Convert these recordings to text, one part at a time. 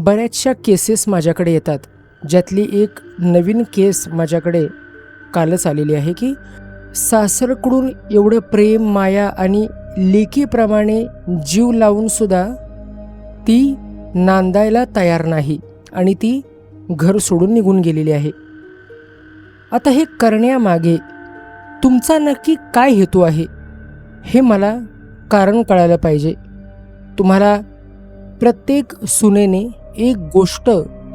बऱ्याचशा केसेस माझ्याकडे येतात, ज्यातली एक नवीन केस माझ्याकडे कालच आलेली आहे की सासरकडून एवढं प्रेम, माया आणि लेकीप्रमाणे जीव लावूनसुद्धा ती नांदायला तयार नाही आणि ती घर सोडून निघून गेलेली आहे. आता हे करण्यामागे तुमचा नक्की काय हेतू आहे हे मला कारण कळायला पाहिजे. तुम्हाला प्रत्येक सुनेने एक गोष्ट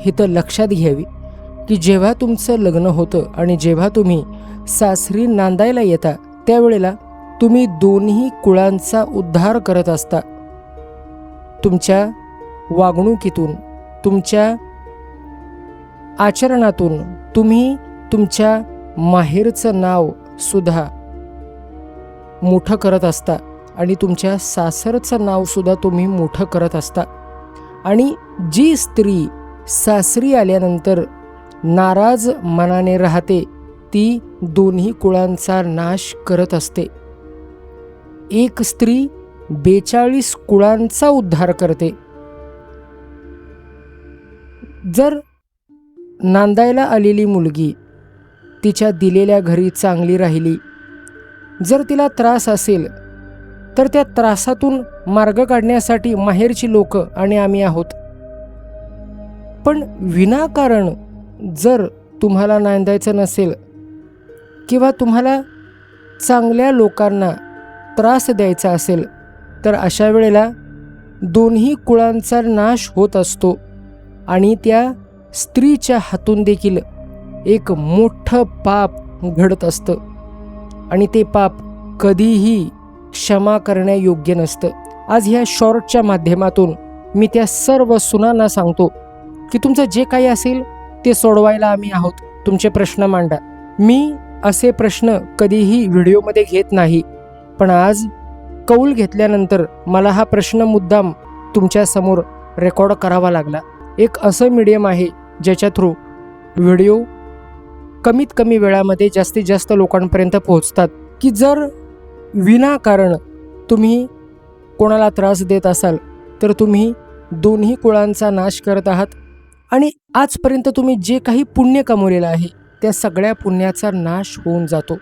इथं लक्षात घ्यावी की जेव्हा तुमचं लग्न होतं आणि जेव्हा तुम्ही सासरी नांदायला येता त्यावेळेला तुम्ही दोन्ही कुळांचा उद्धार करत असता. तुमच्या वागणुकीतून, तुमच्या आचरणातून तुम्ही तुमच्या माहेरचं नाव सुद्धा मोठं करत असता आणि तुमच्या सासरचं नावसुद्धा तुम्ही मोठं करत असता. आणि जी स्त्री सासरी आल्यानंतर नाराज मनाने राहते ती दोन्ही कुळांचा नाश करत असते. एक स्त्री 42 कुळांचा उद्धार करते. जर नांदायला आलेली मुलगी तिच्या दिलेल्या घरी चांगली राहिली, जर तिला त्रास असेल तर त्या त्रासातून मार्ग काढण्यासाठी माहेरची लोक आणि आम्ही आहोत. पण विनाकारण जर तुम्हाला नांदायचं नसेल किंवा तुम्हाला चांगल्या लोकांना त्रास द्यायचा असेल तर अशा वेळेला दोन्ही कुळांचा नाश होत असतो आणि त्या स्त्रीच्या हातून देखील एक मोठं पाप घडत असतं आणि ते पाप कधीही क्षमा करण्यायोग्य नसतं. आज ह्या शॉर्टच्या माध्यमातून मी त्या सर्व सुनांना सांगतो की तुमचं जे काही असेल ते सोडवायला आम्ही आहोत. तुमचे प्रश्न मांडा. मी असे प्रश्न कधीही व्हिडिओमध्ये घेत नाही, पण आज कौल घेतल्यानंतर मला हा प्रश्न मुद्दाम तुमच्यासमोर रेकॉर्ड करावा लागला. एक असं मीडियम आहे ज्याच्या थ्रू व्हिडिओ कमीत कमी वेळामध्ये जास्तीत जास्त लोकांपर्यंत पोहोचतात की जर विनाकारण तुम्ही कोणाला त्रास देत असाल तर तुम्ही दोन्ही कुळांचा नाश करत आहात आणि आजपर्यंत तुम्ही जे काही पुण्य कमवलेलं आहे त्या सगळ्या पुण्याचा नाश होऊन जातो.